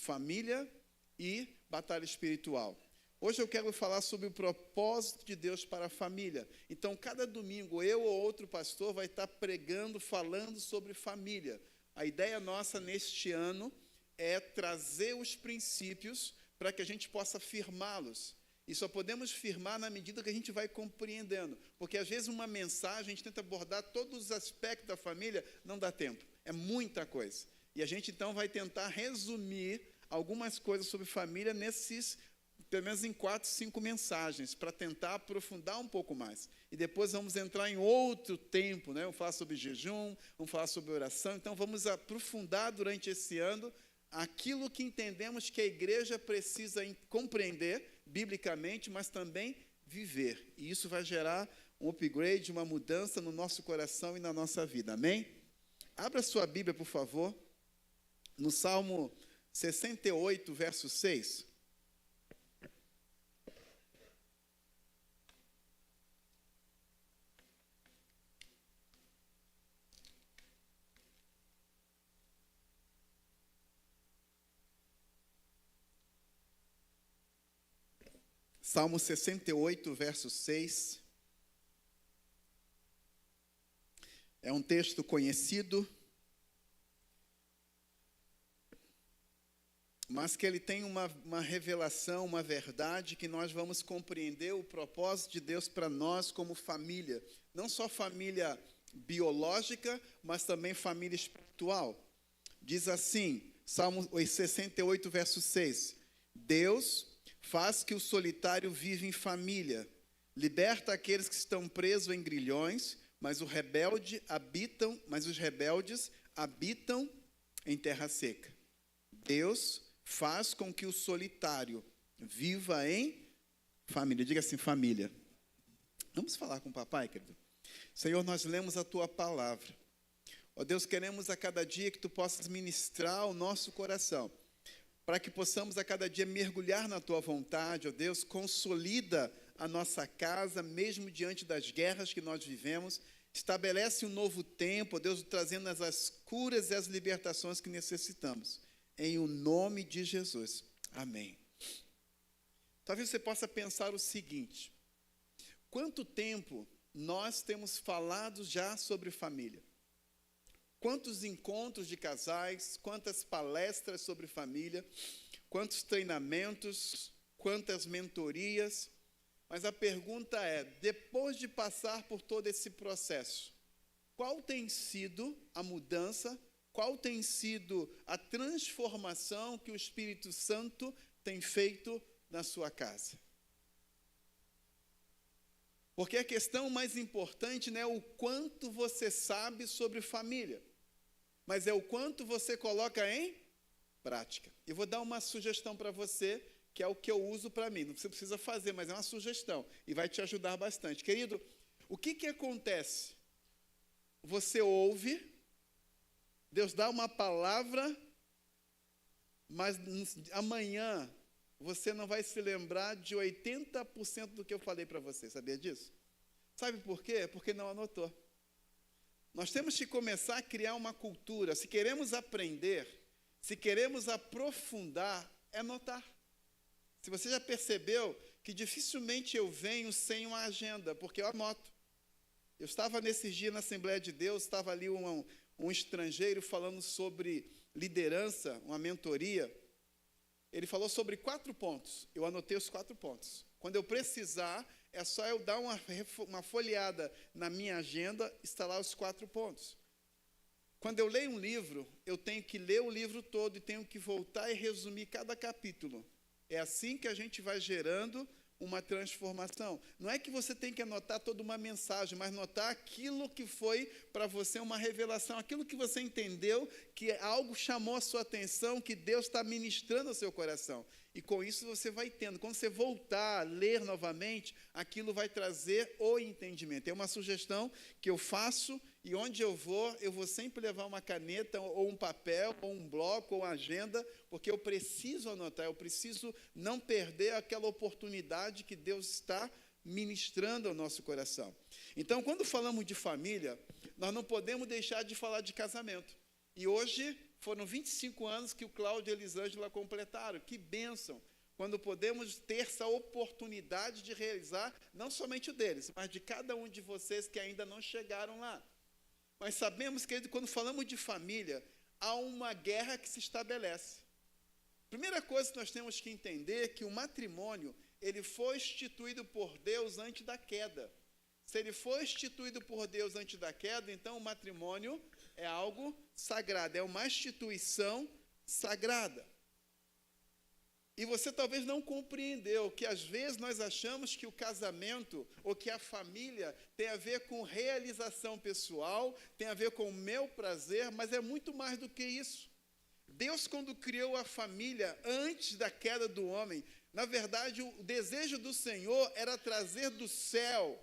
família e batalha espiritual. Hoje eu quero falar sobre o propósito de Deus para a família. Então, cada domingo, eu ou outro pastor vai estar pregando, falando sobre família. A ideia nossa neste ano é trazer os princípios para que a gente possa firmá-los. E só podemos firmar na medida que a gente vai compreendendo. Porque, às vezes, uma mensagem, a gente tenta abordar todos os aspectos da família, não dá tempo. É muita coisa. E a gente, então, vai tentar resumir algumas coisas sobre família nesses, pelo menos em 4, 5 mensagens, para tentar aprofundar um pouco mais. E depois vamos entrar em outro tempo, né? Vamos falar sobre jejum, vamos falar sobre oração. Então, vamos aprofundar durante esse ano aquilo que entendemos que a igreja precisa compreender biblicamente, mas também viver. E isso vai gerar um upgrade, uma mudança no nosso coração e na nossa vida. Amém? Abra sua Bíblia, por favor, no Salmo 68, verso 6. Salmo 68, verso 6. É um texto conhecido, mas que ele tem uma revelação, uma verdade, que nós vamos compreender o propósito de Deus para nós como família. Não só família biológica, mas também família espiritual. Diz assim, Salmo 68, verso 6. Deus faz que o solitário viva em família, liberta aqueles que estão presos em grilhões, mas os rebeldes habitam em terra seca. Deus faz com que o solitário viva em família. Diga assim, família. Vamos falar com o papai, querido? Senhor, nós lemos a tua palavra. Ó Deus, queremos a cada dia que tu possas ministrar o nosso coração, para que possamos a cada dia mergulhar na tua vontade. Ó Deus, consolida a nossa casa, mesmo diante das guerras que nós vivemos. Estabelece um novo tempo, ó Deus, trazendo as curas e as libertações que necessitamos. Em o nome de Jesus. Amém. Talvez você possa pensar o seguinte: quanto tempo nós temos falado já sobre família? Quantos encontros de casais, quantas palestras sobre família, quantos treinamentos, quantas mentorias. Mas a pergunta é, depois de passar por todo esse processo, qual tem sido a mudança, qual tem sido a transformação que o Espírito Santo tem feito na sua casa? Porque a questão mais importante não é o quanto você sabe sobre família, mas é o quanto você coloca em prática. E vou dar uma sugestão para você, que é o que eu uso para mim. Não precisa fazer, mas é uma sugestão e vai te ajudar bastante. Querido, o que acontece? Você ouve, Deus dá uma palavra, mas amanhã você não vai se lembrar de 80% do que eu falei para você. Sabia disso? Sabe por quê? Porque não anotou. Nós temos que começar a criar uma cultura. Se queremos aprender, se queremos aprofundar, é anotar. Se você já percebeu que dificilmente eu venho sem uma agenda, porque eu anoto. Eu estava nesses dias na Assembleia de Deus, estava ali um estrangeiro falando sobre liderança, uma mentoria. Ele falou sobre 4 pontos. Eu anotei os 4 pontos. Quando eu precisar, é só eu dar uma folheada na minha agenda, está lá os 4 pontos. Quando eu leio um livro, eu tenho que ler o livro todo e tenho que voltar e resumir cada capítulo. É assim que a gente vai gerando uma transformação. Não é que você tem que anotar toda uma mensagem, mas anotar aquilo que foi para você uma revelação, aquilo que você entendeu, que algo chamou a sua atenção, que Deus está ministrando ao seu coração. E com isso você vai tendo. Quando você voltar a ler novamente, aquilo vai trazer o entendimento. É uma sugestão que eu faço, e onde eu vou sempre levar uma caneta, ou um papel, ou um bloco, ou uma agenda, porque eu preciso anotar, eu preciso não perder aquela oportunidade que Deus está ministrando ao nosso coração. Então, quando falamos de família, nós não podemos deixar de falar de casamento. E hoje foram 25 anos que o Cláudio e a Elisângela completaram. Que bênção! Quando podemos ter essa oportunidade de realizar, não somente o deles, mas de cada um de vocês que ainda não chegaram lá. Mas sabemos que quando falamos de família, há uma guerra que se estabelece. Primeira coisa que nós temos que entender é que o matrimônio, ele foi instituído por Deus antes da queda. Se ele foi instituído por Deus antes da queda, então o matrimônio é algo sagrado, é uma instituição sagrada. E você talvez não compreendeu que às vezes nós achamos que o casamento ou que a família tem a ver com realização pessoal, tem a ver com o meu prazer, mas é muito mais do que isso. Deus, quando criou a família antes da queda do homem, na verdade o desejo do Senhor era trazer do céu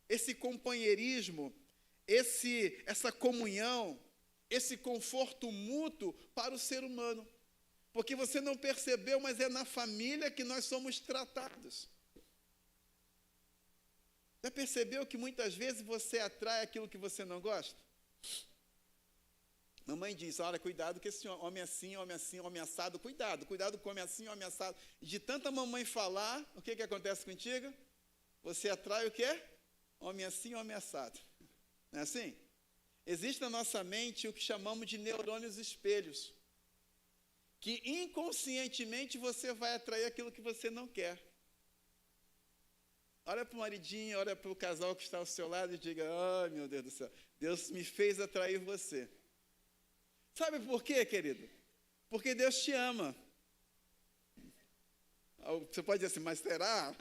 esse companheirismo, essa comunhão, esse conforto mútuo para o ser humano. Porque você não percebeu, mas é na família que nós somos tratados. Já percebeu que muitas vezes você atrai aquilo que você não gosta? Mamãe diz, olha, cuidado com esse homem assim, homem assado. Cuidado com homem assim, homem assado. E de tanta mamãe falar, o que acontece contigo? Você atrai o quê? Homem assim, homem assado. Não é assim? Existe na nossa mente o que chamamos de neurônios espelhos, que inconscientemente você vai atrair aquilo que você não quer. Olha para o maridinho, olha para o casal que está ao seu lado e diga, oh, meu Deus do céu, Deus me fez atrair você. Sabe por quê, querido? Porque Deus te ama. Você pode dizer assim, mas será?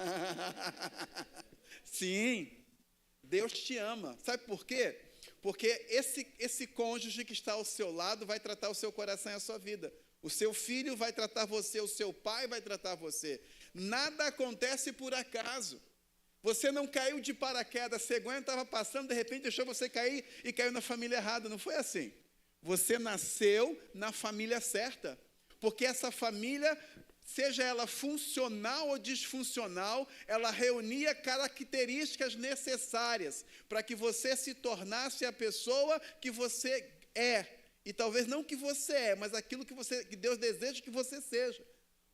Sim, Deus te ama. Sabe por quê? Porque esse cônjuge que está ao seu lado vai tratar o seu coração e a sua vida. O seu filho vai tratar você, o seu pai vai tratar você. Nada acontece por acaso. Você não caiu de paraquedas, cegonha estava passando, de repente deixou você cair e caiu na família errada. Não foi assim. Você nasceu na família certa. Porque essa família, seja ela funcional ou disfuncional, ela reunia características necessárias para que você se tornasse a pessoa que você é. E talvez não que você é, mas aquilo que Deus deseja que você seja.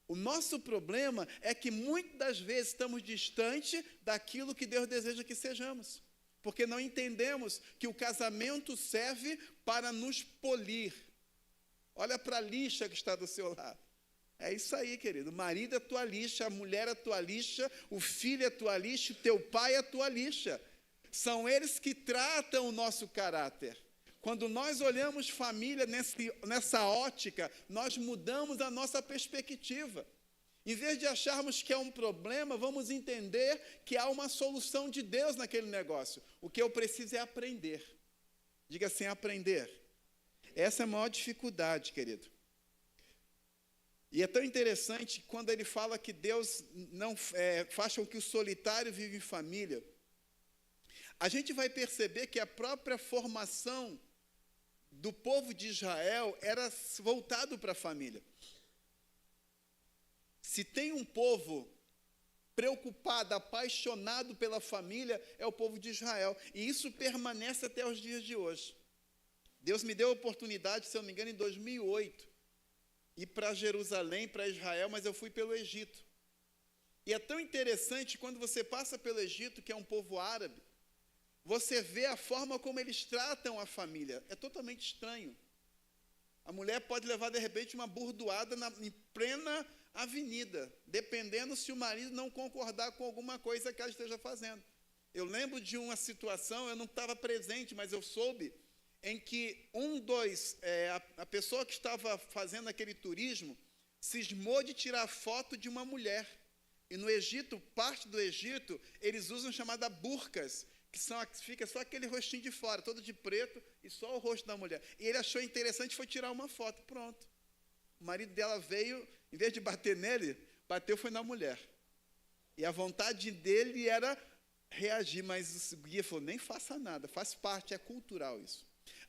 O nosso problema é que muitas das vezes estamos distante daquilo que Deus deseja que sejamos. Porque não entendemos que o casamento serve para nos polir. Olha para a lixa que está do seu lado. É isso aí, querido. O marido é tua lixa, a mulher é tua lixa, o filho é tua lixa, o teu pai é tua lixa. São eles que tratam o nosso caráter. Quando nós olhamos família nessa ótica, nós mudamos a nossa perspectiva. Em vez de acharmos que é um problema, vamos entender que há uma solução de Deus naquele negócio. O que eu preciso é aprender. Diga assim, aprender. Essa é a maior dificuldade, querido. E é tão interessante quando ele fala que Deus não faz com que o solitário viva em família. A gente vai perceber que a própria formação do povo de Israel era voltado para a família. Se tem um povo preocupado, apaixonado pela família, é o povo de Israel. E isso permanece até os dias de hoje. Deus me deu a oportunidade, se eu não me engano, em 2008, ir para Jerusalém, para Israel, mas eu fui pelo Egito. E é tão interessante, quando você passa pelo Egito, que é um povo árabe, você vê a forma como eles tratam a família. É totalmente estranho. A mulher pode levar, de repente, uma burdoada em plena avenida, dependendo se o marido não concordar com alguma coisa que ela esteja fazendo. Eu lembro de uma situação, eu não estava presente, mas eu soube, em que a pessoa que estava fazendo aquele turismo cismou de tirar foto de uma mulher. E no Egito, parte do Egito, eles usam chamada burcas, que fica só aquele rostinho de fora, todo de preto, e só o rosto da mulher. E ele achou interessante, foi tirar uma foto, pronto. O marido dela veio, em vez de bater nele, bateu foi na mulher. E a vontade dele era reagir, mas o guia falou, nem faça nada, faz parte, é cultural isso.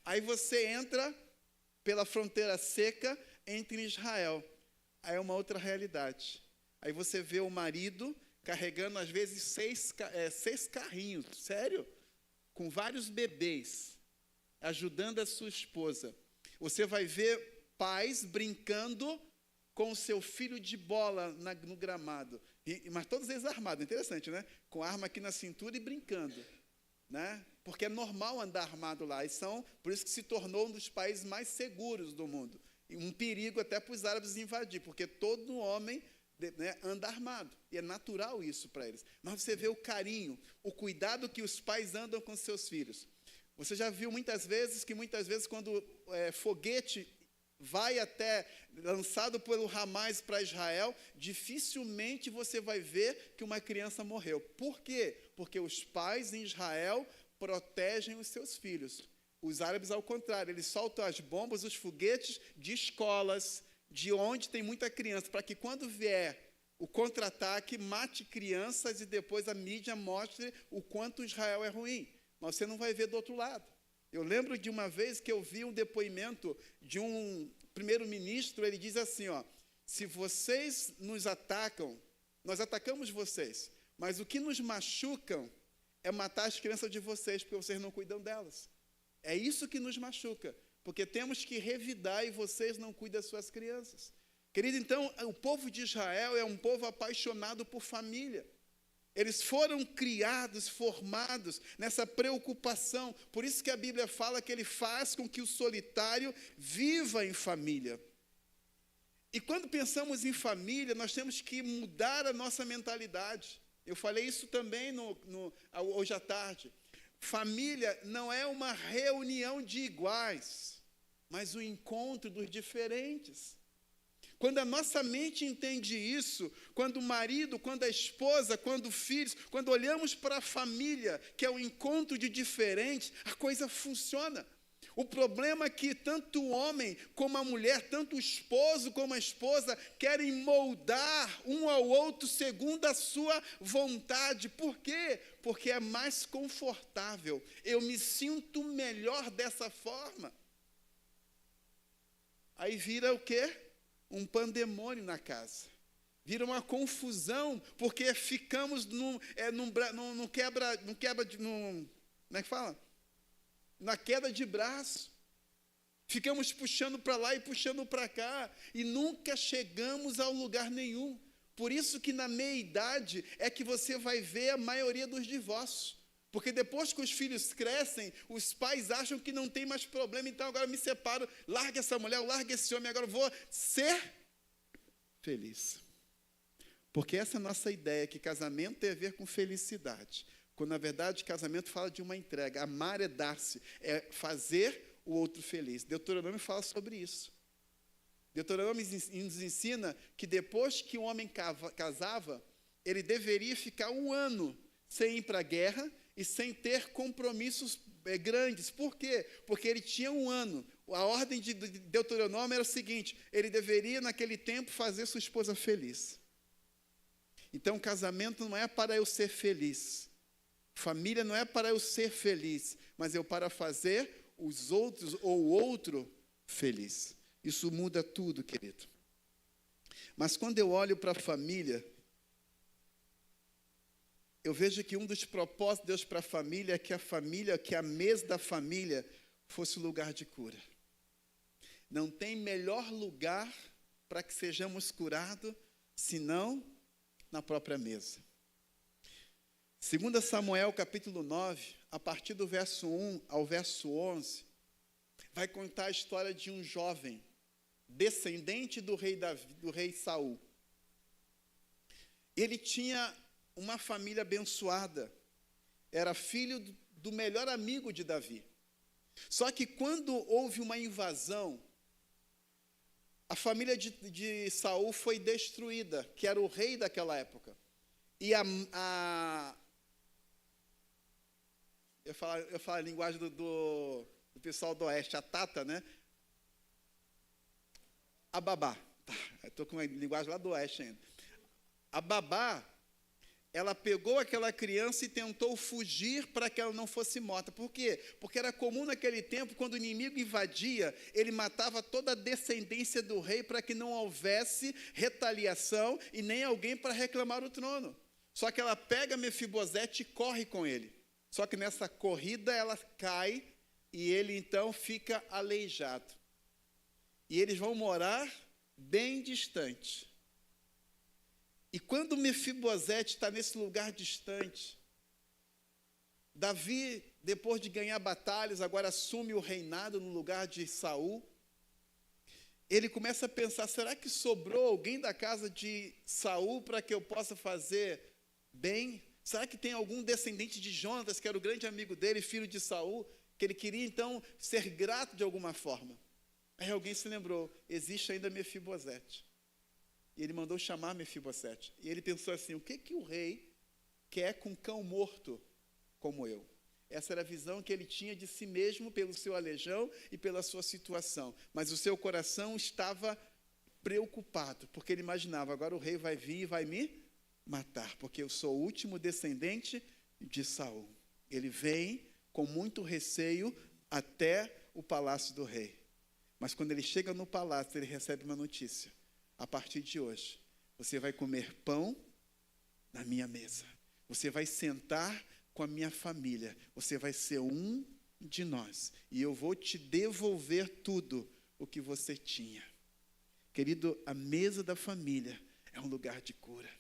Aí você entra pela fronteira seca entre Israel. Aí é uma outra realidade. Aí você vê o marido carregando, às vezes, 6 carrinhos, sério? Com vários bebês, ajudando a sua esposa. Você vai ver pais brincando com o seu filho de bola no gramado. Mas todos eles armados, interessante, né? Com arma aqui na cintura e brincando, né? Porque é normal andar armado lá. Por isso que se tornou um dos países mais seguros do mundo. E um perigo até para os árabes invadir, porque todo homem, né, anda armado. E é natural isso para eles. Mas você vê o carinho, o cuidado que os pais andam com seus filhos. Você já viu muitas vezes quando foguete vai até, lançado pelo Hamas para Israel, dificilmente você vai ver que uma criança morreu. Por quê? Porque os pais em Israel protegem os seus filhos. Os árabes, ao contrário, eles soltam as bombas, os foguetes de escolas, de onde tem muita criança, para que quando vier o contra-ataque, mate crianças e depois a mídia mostre o quanto Israel é ruim. Mas você não vai ver do outro lado. Eu lembro de uma vez que eu vi um depoimento de um primeiro-ministro, ele diz assim, se vocês nos atacam, nós atacamos vocês, mas o que nos machucam é matar as crianças de vocês, porque vocês não cuidam delas. É isso que nos machuca, porque temos que revidar e vocês não cuidam das suas crianças. Querido, então, o povo de Israel é um povo apaixonado por família. Eles foram criados, formados nessa preocupação. Por isso que a Bíblia fala que ele faz com que o solitário viva em família. E quando pensamos em família, nós temos que mudar a nossa mentalidade. Eu falei isso também hoje à tarde. Família não é uma reunião de iguais, mas o encontro dos diferentes. Quando a nossa mente entende isso, quando o marido, quando a esposa, quando filhos, quando olhamos para a família, que é o encontro de diferentes, a coisa funciona. O problema é que tanto o homem como a mulher, tanto o esposo como a esposa, querem moldar um ao outro segundo a sua vontade. Por quê? Porque é mais confortável. Eu me sinto melhor dessa forma. Aí vira o quê? Um pandemônio na casa. Vira uma confusão, porque ficamos na queda de braço. Ficamos puxando para lá e puxando para cá, e nunca chegamos a lugar nenhum. Por isso que na meia-idade é que você vai ver a maioria dos divórcios. Porque depois que os filhos crescem, os pais acham que não tem mais problema, então agora me separo, larga essa mulher, larga esse homem, agora vou ser feliz. Porque essa é a nossa ideia, que casamento tem a ver com felicidade. Quando, na verdade, casamento fala de uma entrega. Amar é dar-se, é fazer o outro feliz. Deuteronômio fala sobre isso. Deuteronômio nos ensina que depois que um homem casava, ele deveria ficar 1 ano sem ir para a guerra e sem ter compromissos grandes. Por quê? Porque ele tinha 1 ano. A ordem de Deuteronômio era o seguinte: ele deveria, naquele tempo, fazer sua esposa feliz. Então, casamento não é para eu ser feliz. Família não é para eu ser feliz, mas eu para fazer os outros ou o outro feliz. Isso muda tudo, querido. Mas quando eu olho para a família, eu vejo que um dos propósitos de Deus para a família, que a mesa da família fosse lugar de cura. Não tem melhor lugar para que sejamos curados, senão na própria mesa. 2 Samuel, capítulo 9, a partir do verso 1 ao verso 11, vai contar a história de um jovem, descendente do rei Saul. Ele tinha uma família abençoada, era filho do melhor amigo de Davi. Só que quando houve uma invasão, a família de Saul foi destruída, que era o rei daquela época. E eu falo a linguagem do pessoal do oeste, a Tata, né? A babá. Estou com a linguagem lá do oeste ainda. A babá, ela pegou aquela criança e tentou fugir para que ela não fosse morta. Por quê? Porque era comum naquele tempo, quando o inimigo invadia, ele matava toda a descendência do rei para que não houvesse retaliação e nem alguém para reclamar o trono. Só que ela pega Mefibosete e corre com ele. Só que nessa corrida ela cai e ele então fica aleijado. e eles vão morar bem distante. E quando Mefibosete está nesse lugar distante, Davi, depois de ganhar batalhas, agora assume o reinado no lugar de Saul. Ele começa a pensar, será que sobrou alguém da casa de Saul para que eu possa fazer bem? Será que tem algum descendente de Jonatas, que era o grande amigo dele, filho de Saul, que ele queria então ser grato de alguma forma? Aí alguém se lembrou, existe ainda Mefibosete. E ele mandou chamar Mefibosete. E ele pensou assim, o que o rei quer com um cão morto como eu? Essa era a visão que ele tinha de si mesmo, pelo seu aleijão e pela sua situação. Mas o seu coração estava preocupado, porque ele imaginava, agora o rei vai vir e vai me matar, porque eu sou o último descendente de Saul. Ele vem com muito receio até o palácio do rei. Mas quando ele chega no palácio, ele recebe uma notícia. A partir de hoje, você vai comer pão na minha mesa. Você vai sentar com a minha família. Você vai ser um de nós. E eu vou te devolver tudo o que você tinha. Querido, a mesa da família é um lugar de cura.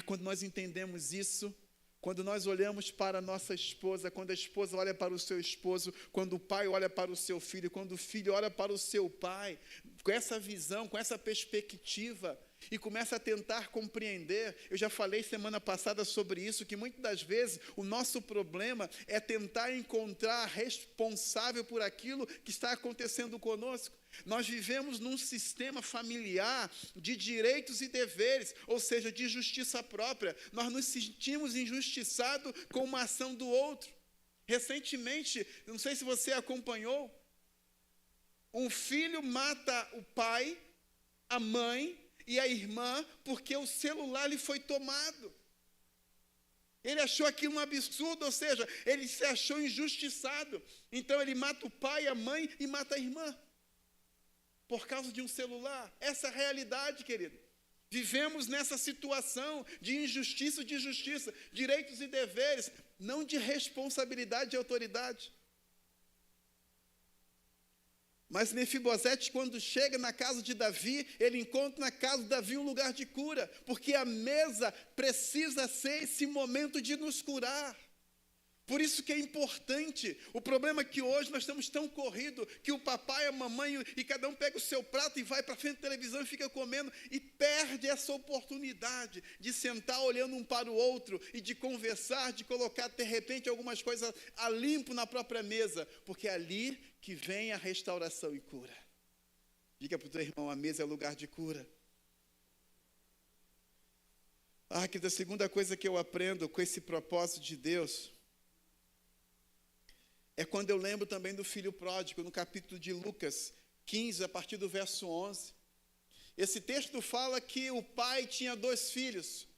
Quando nós entendemos isso, quando nós olhamos para a nossa esposa, quando a esposa olha para o seu esposo, quando o pai olha para o seu filho, quando o filho olha para o seu pai, com essa visão, com essa perspectiva, e começa a tentar compreender. Eu já falei semana passada sobre isso, que muitas das vezes o nosso problema é tentar encontrar responsável por aquilo que está acontecendo conosco. Nós vivemos num sistema familiar de direitos e deveres, ou seja, de justiça própria. Nós nos sentimos injustiçados com uma ação do outro. Recentemente, não sei se você acompanhou, um filho mata o pai, a mãe e a irmã porque o celular lhe foi tomado. Ele achou aquilo um absurdo, ou seja, ele se achou injustiçado. Então ele mata o pai, a mãe e mata a irmã. Por causa de um celular. Essa é a realidade, querido. Vivemos nessa situação de injustiça e de justiça, direitos e deveres, não de responsabilidade e autoridade. Mas Mefibosete, quando chega na casa de Davi, ele encontra na casa de Davi um lugar de cura, porque a mesa precisa ser esse momento de nos curar. Por isso que é importante. O problema é que hoje nós estamos tão corridos que o papai, a mamãe e cada um pega o seu prato e vai para frente da televisão e fica comendo e perde essa oportunidade de sentar olhando um para o outro e de conversar, de colocar de repente algumas coisas a limpo na própria mesa, porque é ali que vem a restauração e cura. Diga para o teu irmão, a mesa é lugar de cura. Que a segunda coisa que eu aprendo com esse propósito de Deus é quando eu lembro também do filho pródigo, no capítulo de Lucas 15, a partir do verso 11. Esse texto fala que o pai tinha 2 filhos,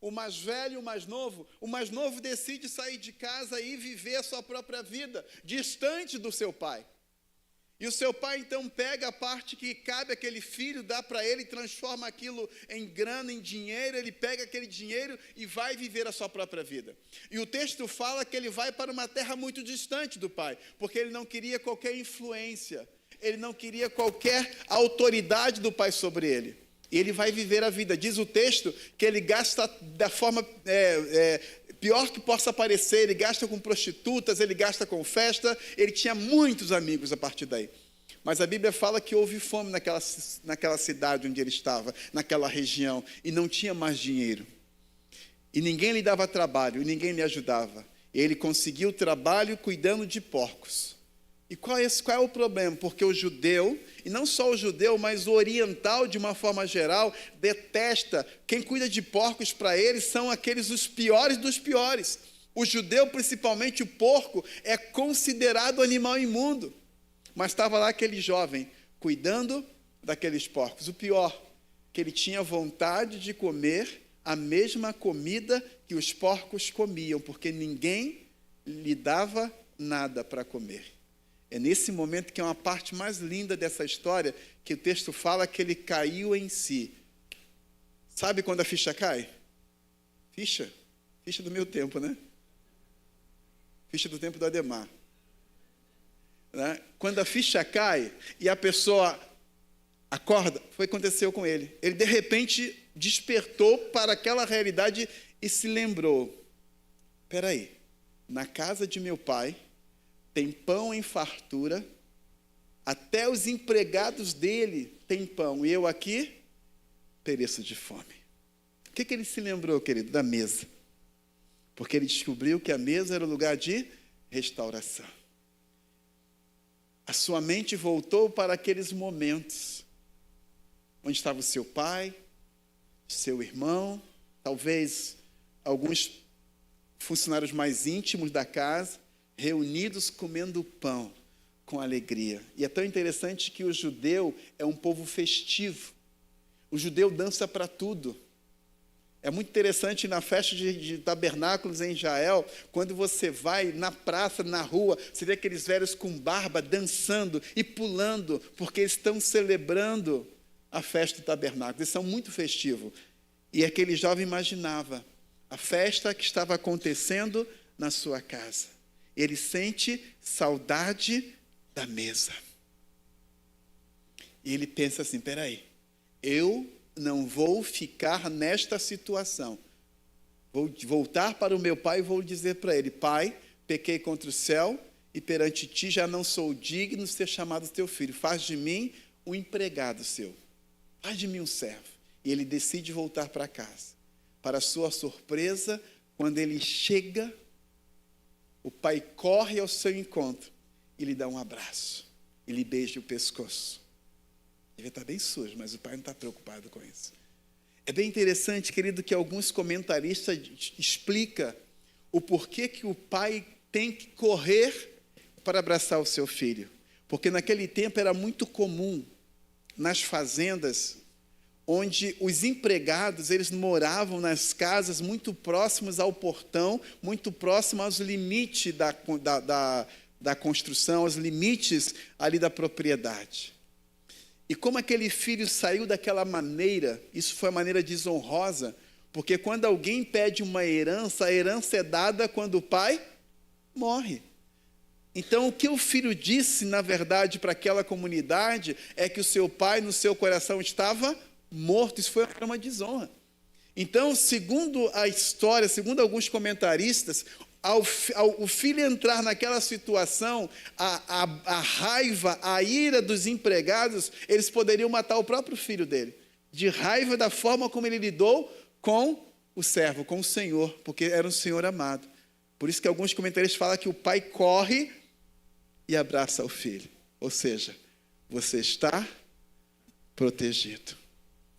o mais velho e o mais novo. O mais novo decide sair de casa e viver a sua própria vida, distante do seu pai. E o seu pai então pega a parte que cabe àquele filho, dá para ele, transforma aquilo em grana, em dinheiro, ele pega aquele dinheiro e vai viver a sua própria vida. E o texto fala que ele vai para uma terra muito distante do pai, porque ele não queria qualquer influência, ele não queria qualquer autoridade do pai sobre ele. E ele vai viver a vida. Diz o texto que ele gasta da forma pior que possa parecer, ele gasta com prostitutas, ele gasta com festa, ele tinha muitos amigos a partir daí. Mas a Bíblia fala que houve fome naquela cidade onde ele estava, naquela região, e não tinha mais dinheiro. E ninguém lhe dava trabalho, e ninguém lhe ajudava. Ele conseguiu trabalho cuidando de porcos. E qual é o problema? Porque o judeu, e não só o judeu, mas o oriental de uma forma geral, detesta. Quem cuida de porcos para eles são aqueles os piores dos piores. O judeu, principalmente o porco, é considerado animal imundo. Mas estava lá aquele jovem cuidando daqueles porcos. O pior, que ele tinha vontade de comer a mesma comida que os porcos comiam, porque ninguém lhe dava nada para comer. É nesse momento que é uma parte mais linda dessa história, que o texto fala que ele caiu em si. Sabe quando a ficha cai? Ficha do meu tempo, né? Ficha do tempo do Ademar. né? Quando a ficha cai e a pessoa acorda, foi o que aconteceu com ele. Ele, de repente, despertou para aquela realidade e se lembrou. Espera aí, na casa de meu pai tem pão em fartura, até os empregados dele têm pão, e eu aqui pereço de fome. O que ele se lembrou, querido? Da mesa. Porque ele descobriu que a mesa era o lugar de restauração. A sua mente voltou para aqueles momentos onde estava o seu pai, seu irmão, talvez alguns funcionários mais íntimos da casa, reunidos comendo pão com alegria. E é tão interessante que o judeu é um povo festivo. O judeu dança para tudo. É muito interessante na festa de tabernáculos em Israel, quando você vai na praça, na rua, você vê aqueles velhos com barba dançando e pulando, porque eles estão celebrando a festa do tabernáculo. Eles são muito festivos. E aquele jovem imaginava a festa que estava acontecendo na sua casa. Ele sente saudade da mesa. E ele pensa assim, espera aí, eu não vou ficar nesta situação. Vou voltar para o meu pai e vou dizer para ele, pai, pequei contra o céu e perante ti já não sou digno de ser chamado teu filho. Faz de mim um empregado seu. Faz de mim um servo. E ele decide voltar para casa. Para sua surpresa, quando ele chega, o pai corre ao seu encontro e lhe dá um abraço. E lhe beija o pescoço. Ele está bem sujo, mas o pai não está preocupado com isso. É bem interessante, querido, que alguns comentaristas explicam o porquê que o pai tem que correr para abraçar o seu filho. Porque naquele tempo era muito comum, nas fazendas, onde os empregados, eles moravam nas casas muito próximos ao portão, muito próximos aos limites da construção, aos limites ali da propriedade. E como aquele filho saiu daquela maneira, isso foi uma maneira desonrosa, porque quando alguém pede uma herança, a herança é dada quando o pai morre. Então, o que o filho disse, na verdade, para aquela comunidade, é que o seu pai, no seu coração, estava morto. Isso foi uma desonra. Então, segundo a história, segundo alguns comentaristas, o filho entrar naquela situação, a raiva, a ira dos empregados, eles poderiam matar o próprio filho dele, de raiva da forma como ele lidou com o servo, com o Senhor, porque era um Senhor amado. Por isso que alguns comentaristas falam que o pai corre e abraça o filho. Ou seja, você está protegido.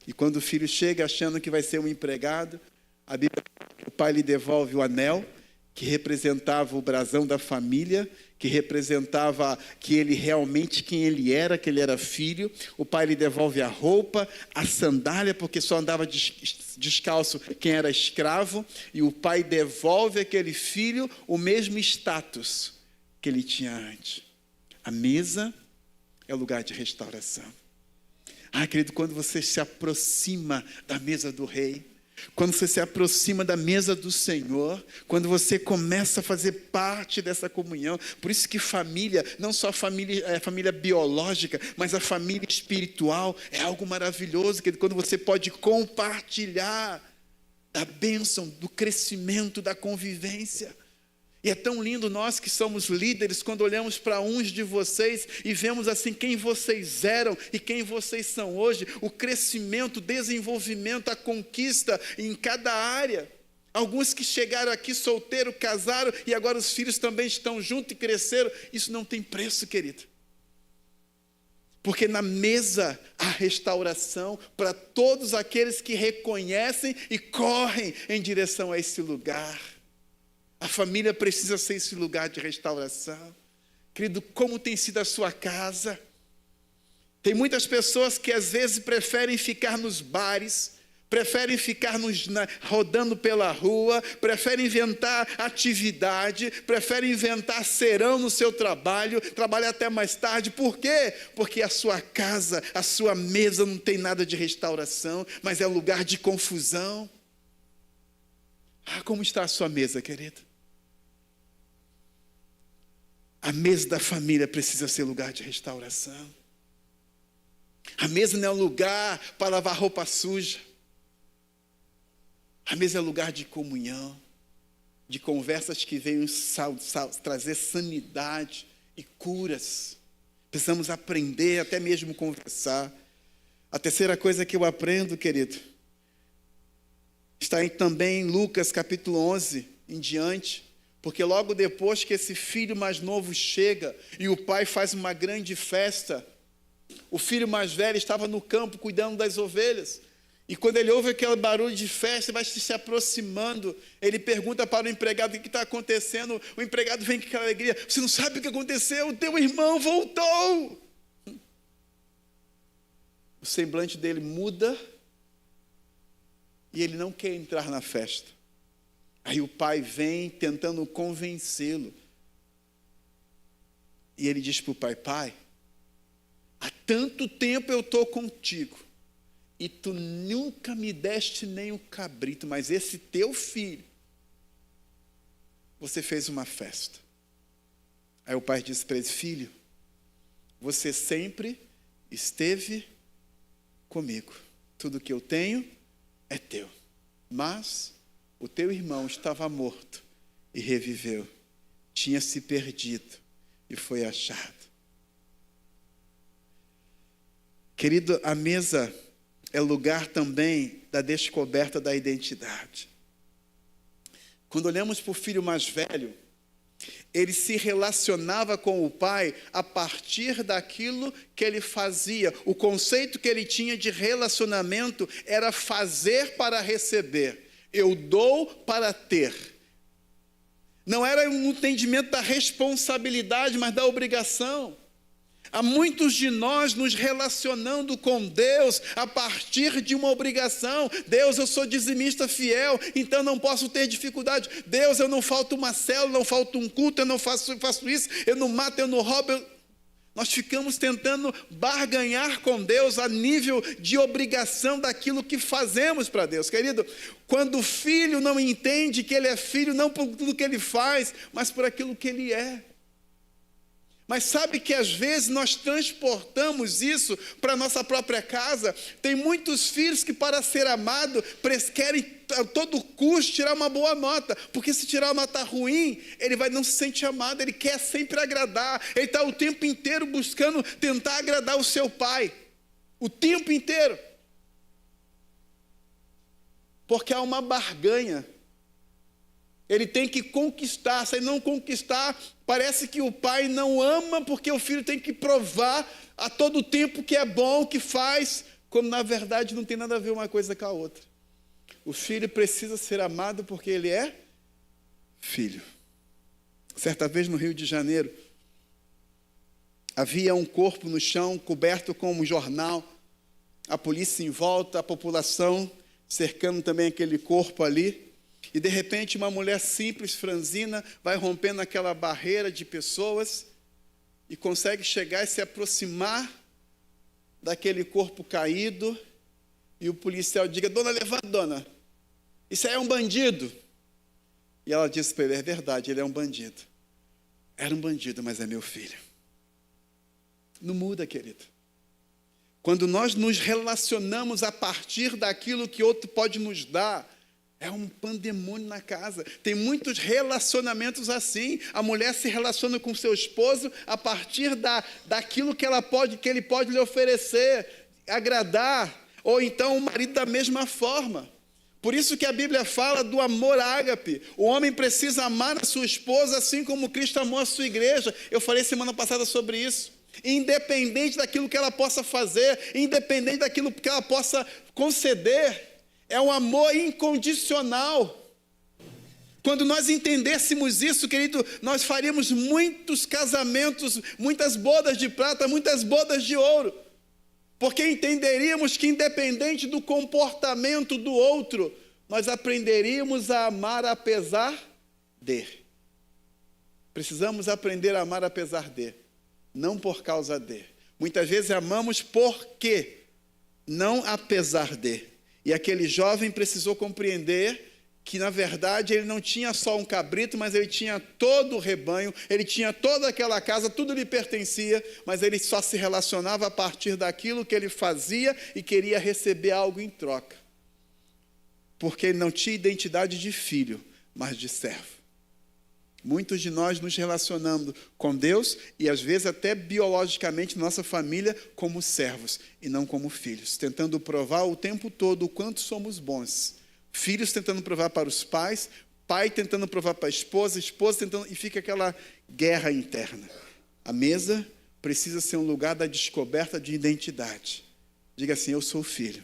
E quando o filho chega achando que vai ser um empregado, a Bíblia fala que o pai lhe devolve o anel, que representava o brasão da família, que representava que ele realmente, quem ele era, que ele era filho. O pai lhe devolve a roupa, a sandália, porque só andava descalço quem era escravo, e o pai devolve àquele filho o mesmo status que ele tinha antes. A mesa é o lugar de restauração. Querido, quando você se aproxima da mesa do rei, quando você se aproxima da mesa do Senhor, quando você começa a fazer parte dessa comunhão, por isso que família, não só a família biológica, mas a família espiritual é algo maravilhoso, que quando você pode compartilhar da bênção, do crescimento, da convivência. E é tão lindo nós que somos líderes, quando olhamos para uns de vocês e vemos assim quem vocês eram e quem vocês são hoje, o crescimento, o desenvolvimento, a conquista em cada área. Alguns que chegaram aqui solteiro, casaram e agora os filhos também estão juntos e cresceram. Isso não tem preço, querido. Porque na mesa há restauração para todos aqueles que reconhecem e correm em direção a esse lugar. A família precisa ser esse lugar de restauração. Querido, como tem sido a sua casa? Tem muitas pessoas que às vezes preferem ficar nos bares, preferem ficar rodando pela rua, preferem inventar atividade, preferem inventar serão no seu trabalho, trabalhar até mais tarde. Por quê? Porque a sua casa, a sua mesa não tem nada de restauração, mas é lugar de confusão. Como está a sua mesa, querido? A mesa da família precisa ser lugar de restauração. A mesa não é um lugar para lavar roupa suja. A mesa é lugar de comunhão, de conversas que venham trazer sanidade e curas. Precisamos aprender, até mesmo conversar. A terceira coisa que eu aprendo, querido, está também em Lucas capítulo 11 em diante, porque logo depois que esse filho mais novo chega e o pai faz uma grande festa, o filho mais velho estava no campo cuidando das ovelhas. E quando ele ouve aquele barulho de festa, vai se aproximando, ele pergunta para o empregado o que está acontecendo. O empregado vem com aquela alegria: você não sabe o que aconteceu? O teu irmão voltou. O semblante dele muda e ele não quer entrar na festa. Aí o pai vem tentando convencê-lo. E ele diz para o pai: pai, há tanto tempo eu estou contigo, e tu nunca me deste nem um cabrito, mas esse teu filho, você fez uma festa. Aí o pai disse para ele: filho, você sempre esteve comigo, tudo que eu tenho é teu, mas o teu irmão estava morto e reviveu, tinha se perdido e foi achado. Querido, a mesa é lugar também da descoberta da identidade. Quando olhamos para o filho mais velho, ele se relacionava com o pai a partir daquilo que ele fazia. O conceito que ele tinha de relacionamento era fazer para receber. Eu dou para ter. Não era um entendimento da responsabilidade, mas da obrigação. Há muitos de nós nos relacionando com Deus a partir de uma obrigação. Deus, eu sou dizimista fiel, então não posso ter dificuldade. Deus, eu não falto uma célula, não falto um culto, eu não faço isso, eu não mato, eu não roubo. Nós ficamos tentando barganhar com Deus a nível de obrigação daquilo que fazemos para Deus. Querido, quando o filho não entende que ele é filho, não por tudo que ele faz, mas por aquilo que ele é. Mas sabe que às vezes nós transportamos isso para a nossa própria casa. Tem muitos filhos que, para ser amado, querem a todo custo tirar uma boa nota, porque se tirar uma nota ruim, ele não se sente amado, ele quer sempre agradar, ele está o tempo inteiro buscando tentar agradar o seu pai, o tempo inteiro, porque há uma barganha. Ele tem que conquistar. Se ele não conquistar, parece que o pai não ama, porque o filho tem que provar a todo tempo que é bom, que faz, quando na verdade não tem nada a ver uma coisa com a outra. O filho precisa ser amado porque ele é filho. Certa vez no Rio de Janeiro, havia um corpo no chão coberto com um jornal, a polícia em volta, a população cercando também aquele corpo ali. E de repente uma mulher simples, franzina, vai rompendo aquela barreira de pessoas e consegue chegar e se aproximar daquele corpo caído. E o policial diga: dona, levanta, dona, isso aí é um bandido. E ela disse para ele: é verdade, ele é um bandido. Era um bandido, mas é meu filho. Não muda, querido. Quando nós nos relacionamos a partir daquilo que outro pode nos dar, é um pandemônio na casa. Tem muitos relacionamentos assim. A mulher se relaciona com seu esposo a partir daquilo que ele pode lhe oferecer, agradar. Ou então o marido da mesma forma. Por isso que a Bíblia fala do amor ágape. O homem precisa amar a sua esposa assim como Cristo amou a sua igreja. Eu falei semana passada sobre isso. Independente daquilo que ela possa fazer, independente daquilo que ela possa conceder, é um amor incondicional. Quando nós entendêssemos isso, querido, nós faríamos muitos casamentos, muitas bodas de prata, muitas bodas de ouro. Porque entenderíamos que independente do comportamento do outro, nós aprenderíamos a amar apesar de. Precisamos aprender a amar apesar de, não por causa de. Muitas vezes amamos porque, não apesar de. E aquele jovem precisou compreender que na verdade ele não tinha só um cabrito, mas ele tinha todo o rebanho, ele tinha toda aquela casa, tudo lhe pertencia, mas ele só se relacionava a partir daquilo que ele fazia e queria receber algo em troca. Porque ele não tinha identidade de filho, mas de servo. Muitos de nós nos relacionamos com Deus e às vezes até biologicamente nossa família como servos e não como filhos, tentando provar o tempo todo o quanto somos bons. Filhos tentando provar para os pais, pai tentando provar para a esposa tentando, e fica aquela guerra interna. A mesa precisa ser um lugar da descoberta de identidade. Diga assim: eu sou filho.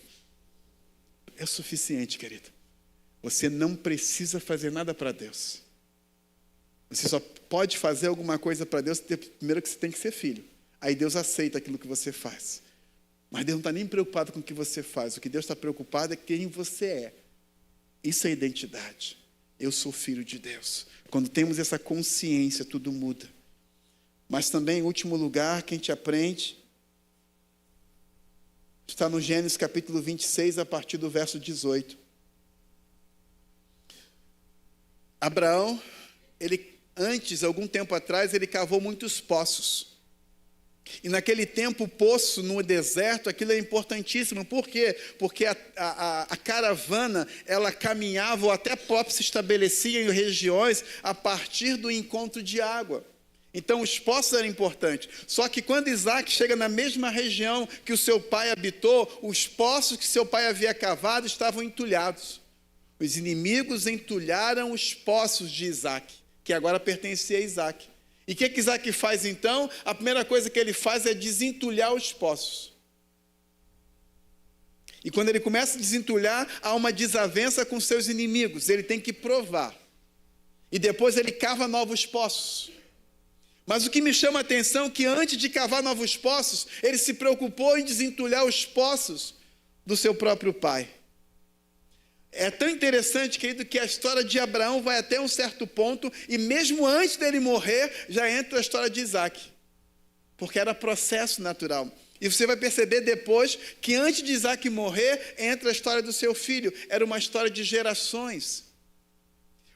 É suficiente, querido. Você não precisa fazer nada para Deus. Você só pode fazer alguma coisa para Deus, primeiro que você tem que ser filho. Aí Deus aceita aquilo que você faz. Mas Deus não está nem preocupado com o que você faz. O que Deus está preocupado é quem você é. Isso é identidade. Eu sou filho de Deus. Quando temos essa consciência, tudo muda. Mas também, em último lugar, que a gente aprende, está no Gênesis capítulo 26, a partir do verso 18. Abraão, algum tempo atrás, ele cavou muitos poços. E naquele tempo, o poço no deserto, aquilo é importantíssimo. Por quê? Porque a caravana, ela caminhava ou até próprio se estabelecia em regiões a partir do encontro de água. Então, os poços eram importantes. Só que quando Isaac chega na mesma região que o seu pai habitou, os poços que seu pai havia cavado estavam entulhados. Os inimigos entulharam os poços de Isaac, que agora pertencia a Isaac. E o que Isaac faz então? A primeira coisa que ele faz é desentulhar os poços. E quando ele começa a desentulhar, há uma desavença com seus inimigos. Ele tem que provar. E depois ele cava novos poços. Mas o que me chama a atenção é que antes de cavar novos poços, ele se preocupou em desentulhar os poços do seu próprio pai. É tão interessante, querido, que a história de Abraão vai até um certo ponto, e mesmo antes dele morrer, já entra a história de Isaac, porque era processo natural. E você vai perceber depois que antes de Isaac morrer, entra a história do seu filho. Era uma história de gerações.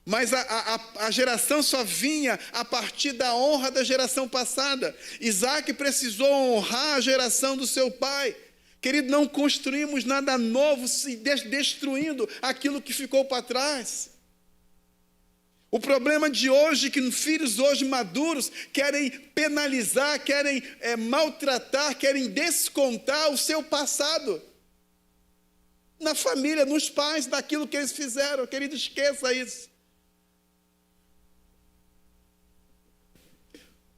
Mas a geração só vinha a partir da honra da geração passada. Isaac precisou honrar a geração do seu pai. Querido, não construímos nada novo, destruindo aquilo que ficou para trás. O problema de hoje é que filhos hoje maduros querem penalizar, querem maltratar, querem descontar o seu passado. Na família, nos pais, daquilo que eles fizeram. Querido, esqueça isso.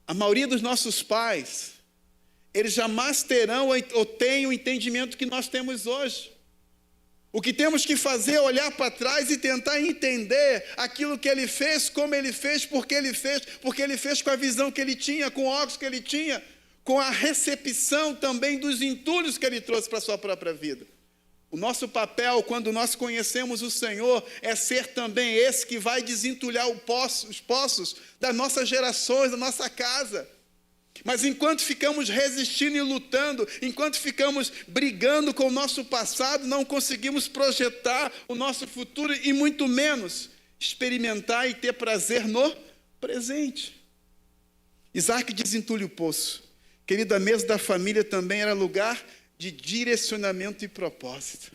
A maioria dos nossos pais, eles jamais terão ou têm o entendimento que nós temos hoje. O que temos que fazer é olhar para trás e tentar entender aquilo que ele fez, como ele fez, porque ele fez com a visão que ele tinha, com o óculos que ele tinha, com a recepção também dos entulhos que ele trouxe para a sua própria vida. O nosso papel, quando nós conhecemos o Senhor, é ser também esse que vai desentulhar os poços das nossas gerações, da nossa casa. Mas enquanto ficamos resistindo e lutando, enquanto ficamos brigando com o nosso passado, não conseguimos projetar o nosso futuro e muito menos experimentar e ter prazer no presente. Isaac desentulha o poço. Querido, a mesa da família também era lugar de direcionamento e propósito.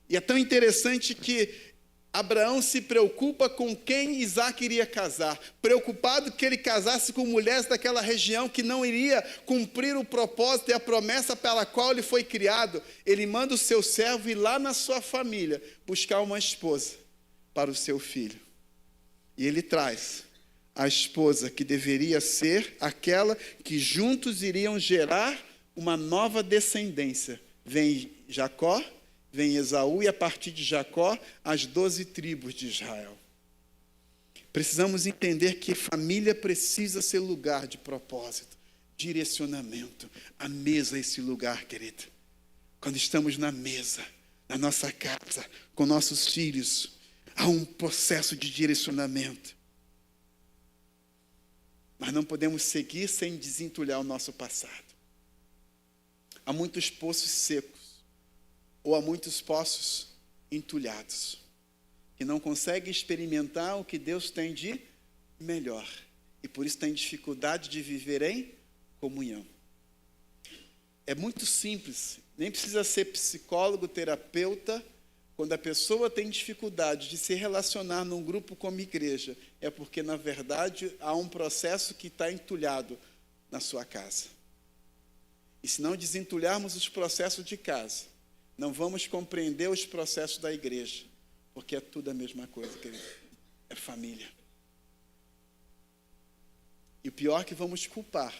E é tão interessante que Abraão se preocupa com quem Isaac iria casar, preocupado que ele casasse com mulheres daquela região que não iria cumprir o propósito e a promessa pela qual ele foi criado. Ele manda o seu servo ir lá na sua família buscar uma esposa para o seu filho. E ele traz a esposa que deveria ser aquela que juntos iriam gerar uma nova descendência. Vem Jacó, vem Esaú, e a partir de Jacó, as 12 tribos de Israel. Precisamos entender que família precisa ser lugar de propósito, direcionamento. A mesa é esse lugar, querido. Quando estamos na mesa, na nossa casa, com nossos filhos, há um processo de direcionamento. Mas não podemos seguir sem desentulhar o nosso passado. Há muitos poços secos, ou há muitos poços entulhados. que não consegue experimentar o que Deus tem de melhor. E por isso tem dificuldade de viver em comunhão. É muito simples, nem precisa ser psicólogo, terapeuta. Quando a pessoa tem dificuldade de se relacionar num grupo como igreja, é porque, na verdade, há um processo que está entulhado na sua casa. E se não desentulharmos os processos de casa, não vamos compreender os processos da igreja, porque é tudo a mesma coisa, querido. É família. E o pior é que vamos culpar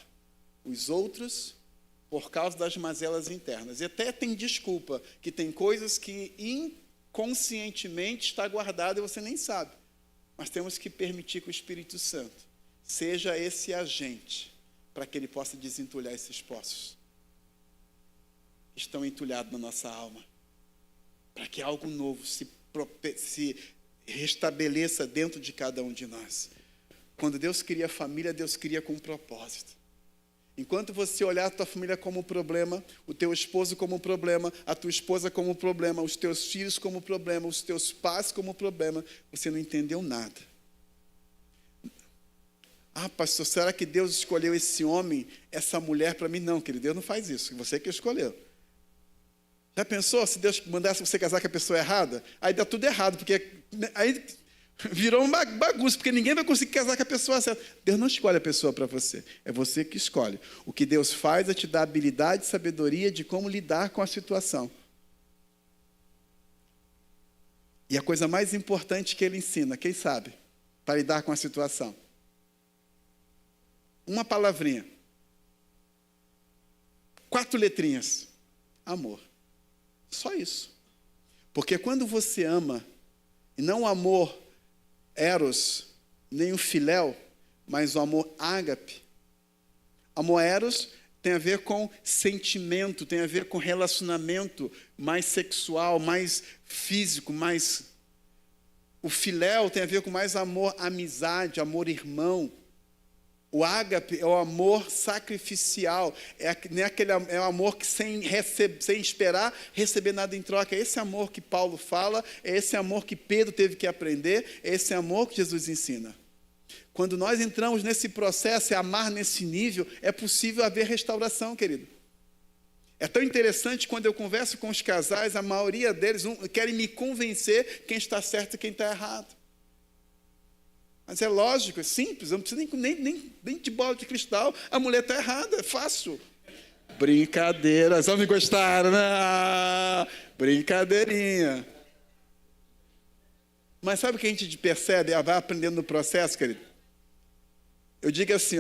os outros por causa das mazelas internas. E até tem desculpa, que tem coisas que inconscientemente está guardada e você nem sabe. Mas temos que permitir que o Espírito Santo seja esse agente para que ele possa desentulhar esses poços que estão entulhados na nossa alma, para que algo novo se restabeleça dentro de cada um de nós. Quando Deus cria a família, Deus cria com um propósito. Enquanto você olhar a tua família como problema, o teu esposo como problema, a tua esposa como problema, os teus filhos como problema, os teus pais como problema, você não entendeu nada. Ah, pastor, será que Deus escolheu esse homem, essa mulher para mim? Não, querido, Deus não faz isso, você que escolheu. Já pensou se Deus mandasse você casar com a pessoa errada? Aí dá tudo errado, porque aí virou uma bagunça, porque ninguém vai conseguir casar com a pessoa certa. Deus não escolhe a pessoa para você, é você que escolhe. O que Deus faz é te dar habilidade e sabedoria de como lidar com a situação. E a coisa mais importante que Ele ensina, quem sabe, para lidar com a situação? Uma palavrinha. 4 letrinhas. Amor. Só isso. Porque quando você ama, e não o amor eros, nem o filéu, mas o amor ágape. Amor eros tem a ver com sentimento, tem a ver com relacionamento mais sexual, mais físico, mais... O filéu tem a ver com mais amor, amizade, amor irmão. O ágape é o amor sacrificial, é o amor que sem esperar receber nada em troca. É esse amor que Paulo fala, é esse amor que Pedro teve que aprender, é esse amor que Jesus ensina. Quando nós entramos nesse processo, é amar nesse nível, é possível haver restauração, querido. É tão interessante quando eu converso com os casais, a maioria deles querem me convencer quem está certo e quem está errado. Mas é lógico, é simples, eu não preciso nem de bola de cristal, a mulher está errada, é fácil. Brincadeira, só me gostaram, né? Brincadeirinha. Mas sabe o que a gente percebe, vai aprendendo no processo, querido? Eu digo assim,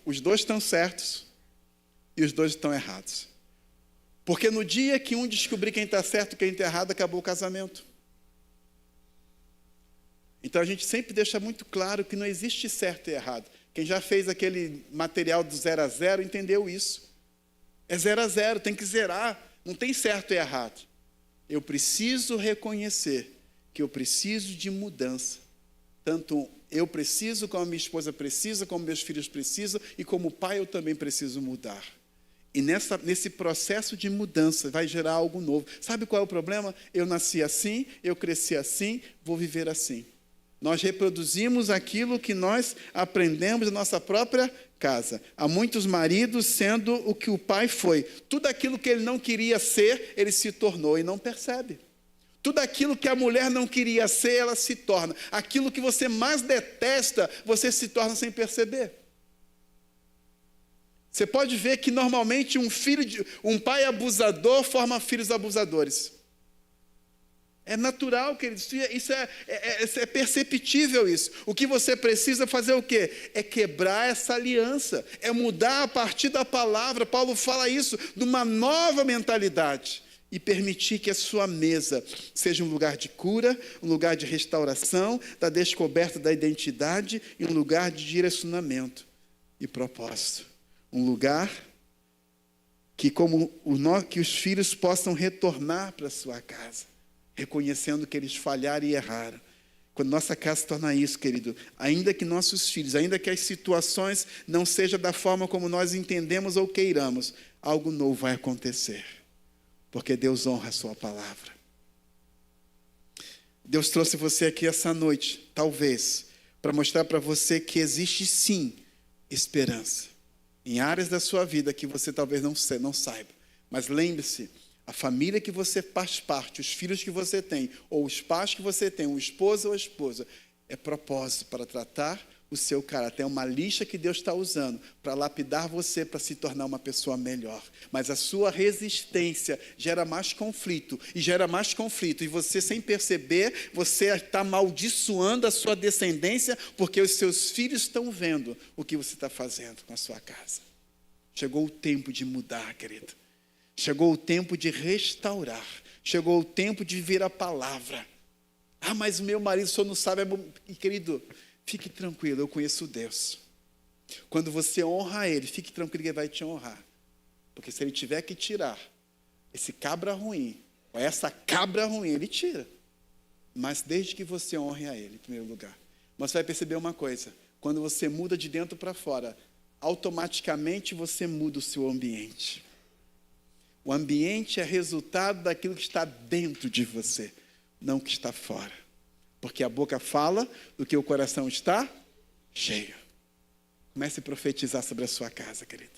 os dois estão certos e os dois estão errados. Porque no dia que um descobrir quem está certo e quem está errado, acabou o casamento. Então a gente sempre deixa muito claro que não existe certo e errado. Quem já fez aquele material do 0 a 0 entendeu isso. É 0 a 0, tem que zerar, não tem certo e errado. Eu preciso reconhecer que eu preciso de mudança. Tanto eu preciso, como a minha esposa precisa, como meus filhos precisam, e como pai eu também preciso mudar. E nesse processo de mudança vai gerar algo novo. Sabe qual é o problema? Eu nasci assim, eu cresci assim, vou viver assim. Nós reproduzimos aquilo que nós aprendemos na nossa própria casa. Há muitos maridos sendo o que o pai foi. Tudo aquilo que ele não queria ser, ele se tornou e não percebe. Tudo aquilo que a mulher não queria ser, ela se torna. Aquilo que você mais detesta, você se torna sem perceber. Você pode ver que normalmente um pai abusador forma filhos abusadores. É natural, querido, isso é perceptível isso. O que você precisa fazer é o quê? É quebrar essa aliança, é mudar a partir da palavra. Paulo fala isso, de uma nova mentalidade. E permitir que a sua mesa seja um lugar de cura, um lugar de restauração, da descoberta da identidade e um lugar de direcionamento e propósito. Um lugar que os filhos possam retornar para a sua casa, reconhecendo que eles falharam e erraram. Quando nossa casa se torna isso, querido, ainda que nossos filhos, ainda que as situações não sejam da forma como nós entendemos ou queiramos, algo novo vai acontecer, porque Deus honra a sua palavra. Deus trouxe você aqui essa noite, talvez, para mostrar para você que existe sim esperança em áreas da sua vida que você talvez não saiba. Mas lembre-se, a família que você faz parte, os filhos que você tem, ou os pais que você tem, o esposo ou a esposa, é propósito para tratar o seu caráter. É uma lixa que Deus está usando para lapidar você, para se tornar uma pessoa melhor. Mas a sua resistência gera mais conflito, e você, sem perceber, você está amaldiçoando a sua descendência, porque os seus filhos estão vendo o que você está fazendo com a sua casa. Chegou o tempo de mudar, querido. Chegou o tempo de restaurar. Chegou o tempo de ver a palavra. Ah, mas meu marido só não sabe. Querido, fique tranquilo, eu conheço Deus. Quando você honra Ele, fique tranquilo que Ele vai te honrar. Porque se Ele tiver que tirar esse cabra ruim, ou essa cabra ruim, Ele tira. Mas desde que você honre a Ele, em primeiro lugar. Mas você vai perceber uma coisa. Quando você muda de dentro para fora, automaticamente você muda o seu ambiente. O ambiente é resultado daquilo que está dentro de você, não que está fora. Porque a boca fala do que o coração está cheio. Comece a profetizar sobre a sua casa, querido.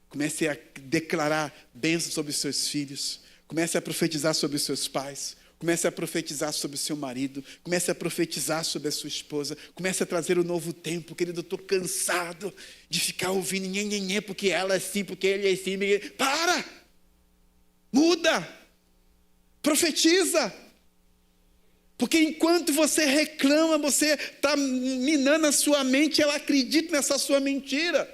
Comece a declarar bênçãos sobre os seus filhos. Comece a profetizar sobre os seus pais. Comece a profetizar sobre o seu marido. Comece a profetizar sobre a sua esposa. Comece a trazer o novo tempo. Querido, eu estou cansado de ficar ouvindo nhenhenhê, porque ela é assim, porque ele é assim. Para! Muda! Profetiza! Porque enquanto você reclama, você está minando a sua mente, ela acredita nessa sua mentira.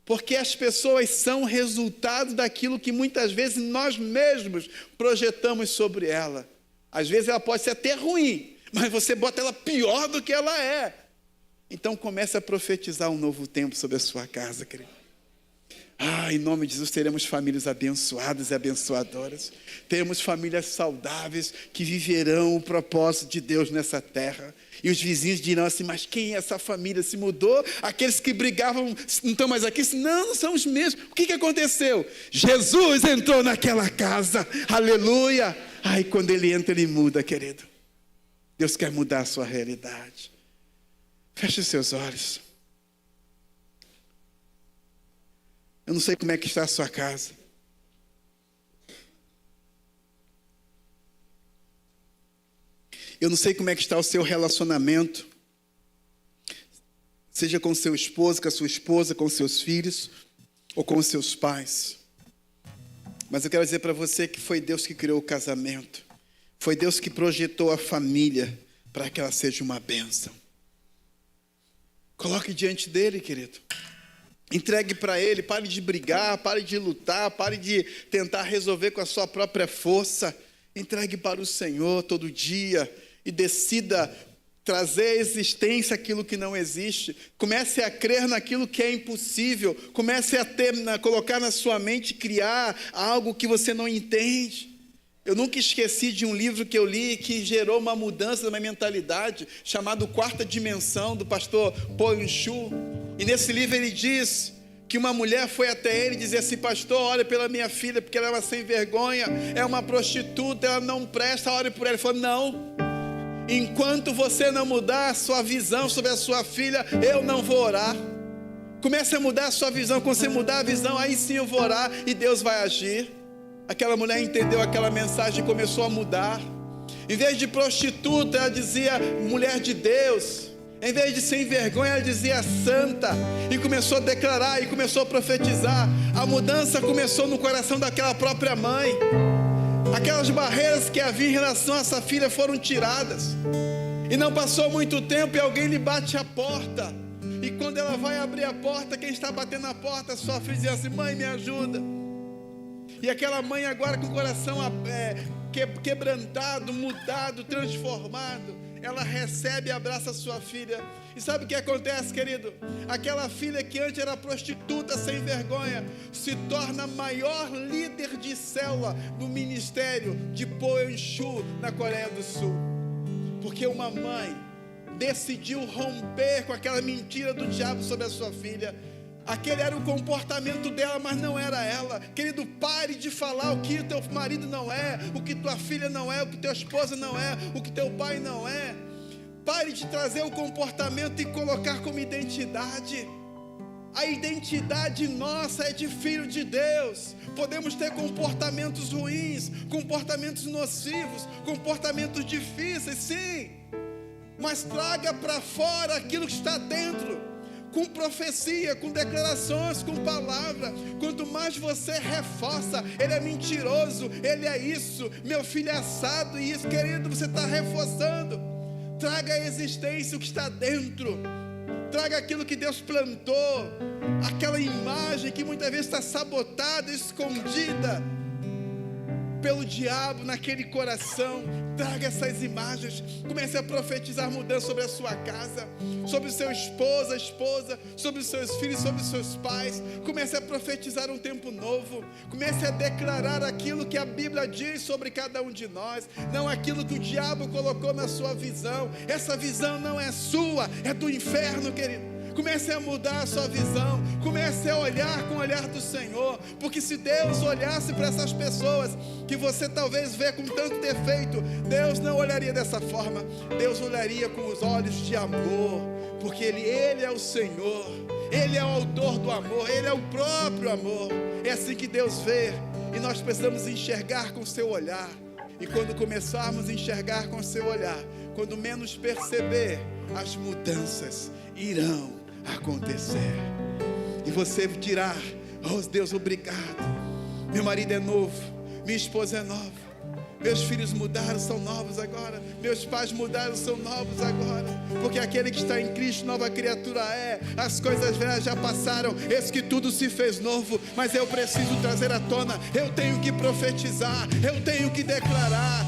Porque as pessoas são resultado daquilo que muitas vezes nós mesmos projetamos sobre ela. Às vezes ela pode ser até ruim, mas você bota ela pior do que ela é. Então comece a profetizar um novo tempo sobre a sua casa, querido. Em nome de Jesus, teremos famílias abençoadas e abençoadoras. Teremos famílias saudáveis que viverão o propósito de Deus nessa terra. E os vizinhos dirão assim, mas quem é essa família? Se mudou? Aqueles que brigavam não estão mais aqui? Não são os mesmos. O que aconteceu? Jesus entrou naquela casa. Aleluia! Quando Ele entra, Ele muda, querido. Deus quer mudar a sua realidade. Feche os seus olhos. Eu não sei como é que está a sua casa. Eu não sei como é que está o seu relacionamento. Seja com seu esposo, com a sua esposa, com seus filhos, ou com os seus pais. Mas eu quero dizer para você que foi Deus que criou o casamento. Foi Deus que projetou a família para que ela seja uma bênção. Coloque diante dele, querido. Entregue para Ele, pare de brigar, pare de lutar, pare de tentar resolver com a sua própria força. Entregue para o Senhor todo dia e decida trazer à existência aquilo que não existe. Comece a crer naquilo que é impossível. Comece a colocar na sua mente, criar algo que você não entende. Eu nunca esqueci de um livro que eu li que gerou uma mudança na minha mentalidade, chamado Quarta Dimensão, do pastor Paul Yun-Shu. E nesse livro ele diz que uma mulher foi até ele e dizia assim, pastor, olha pela minha filha, porque ela é uma sem vergonha, é uma prostituta, ela não presta, ore por ela. Ele falou, não, enquanto você não mudar a sua visão sobre a sua filha, eu não vou orar. Comece a mudar a sua visão. Quando você mudar a visão, aí sim eu vou orar e Deus vai agir. Aquela mulher entendeu aquela mensagem e começou a mudar. Em vez de prostituta, ela dizia mulher de Deus. Em vez de sem vergonha, ela dizia santa. E começou a declarar e começou a profetizar. A mudança começou no coração daquela própria mãe. Aquelas barreiras que havia em relação a essa filha foram tiradas. E não passou muito tempo e alguém lhe bate a porta. E quando ela vai abrir a porta, quem está batendo na porta? Sua filha diz assim, mãe, me ajuda. E aquela mãe agora com o coração quebrantado, mudado, transformado, ela recebe e abraça a sua filha. E sabe o que acontece, querido? Aquela filha que antes era prostituta sem vergonha, se torna a maior líder de célula do ministério de Paul Yun-Shu na Coreia do Sul. Porque uma mãe decidiu romper com aquela mentira do diabo sobre a sua filha. Aquele era o comportamento dela, mas não era ela. Querido, pare de falar o que teu marido não é, o que tua filha não é, o que tua esposa não é, o que teu pai não é. Pare de trazer o comportamento e colocar como identidade. A identidade nossa é de filho de Deus. Podemos ter comportamentos ruins, comportamentos nocivos, comportamentos difíceis, sim, mas traga para fora aquilo que está dentro, com profecia, com declarações, com palavra. Quanto mais você reforça, ele é mentiroso, ele é isso, meu filho é assado e isso, querido, você está reforçando. Traga à existência o que está dentro, traga aquilo que Deus plantou, aquela imagem que muitas vezes está sabotada, escondida pelo diabo naquele coração. Traga essas imagens, comece a profetizar mudança sobre a sua casa, sobre o seu esposa, sobre os seus filhos, sobre os seus pais. Comece a profetizar um tempo novo, comece a declarar aquilo que a Bíblia diz sobre cada um de nós, não aquilo que o diabo colocou na sua visão. Essa visão não é sua, é do inferno, querido. Comece a mudar a sua visão, comece a olhar com o olhar do Senhor, porque se Deus olhasse para essas pessoas que você talvez vê com tanto defeito, Deus não olharia dessa forma. Deus olharia com os olhos de amor, porque Ele é o Senhor, Ele é o autor do amor, Ele é o próprio amor. É assim que Deus vê, e nós precisamos enxergar com o seu olhar. E quando começarmos a enxergar com o seu olhar, quando menos perceber, as mudanças irão acontecer, e você dirá: oh Deus, obrigado, meu marido é novo, minha esposa é nova, meus filhos mudaram, são novos agora, meus pais mudaram, são novos agora, porque aquele que está em Cristo, nova criatura é. As coisas velhas já passaram, eis que tudo se fez novo. Mas eu preciso trazer à tona, eu tenho que profetizar, eu tenho que declarar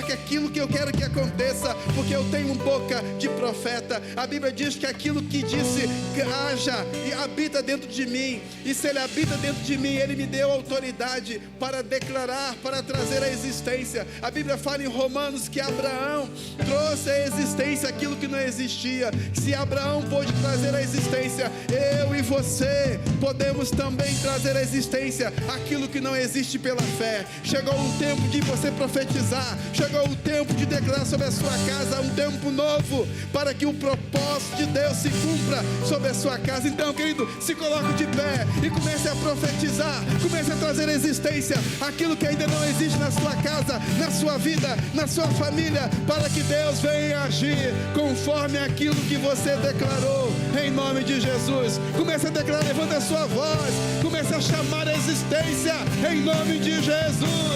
que aquilo que eu quero que aconteça, porque eu tenho boca de profeta. A Bíblia diz que aquilo que disse que haja e habita dentro de mim, e se ele habita dentro de mim, ele me deu autoridade para declarar, para trazer a existência. A Bíblia fala em Romanos que Abraão trouxe à existência aquilo que não existia. Se Abraão pôde trazer à existência, eu e você podemos também trazer à existência aquilo que não existe pela fé. Chegou o tempo de você profetizar, chegou o tempo de declarar sobre a sua casa um tempo novo, para que o propósito de Deus se cumpra sobre a sua casa. Então, querido, se coloque de pé e comece a profetizar, comece a trazer à existência aquilo que ainda não existe na sua casa, na sua vida, na sua família, para que Deus venha agir conforme aquilo que você declarou, em nome de Jesus. Comece a declarar, levanta a sua voz, comece a chamar a existência, em nome de Jesus.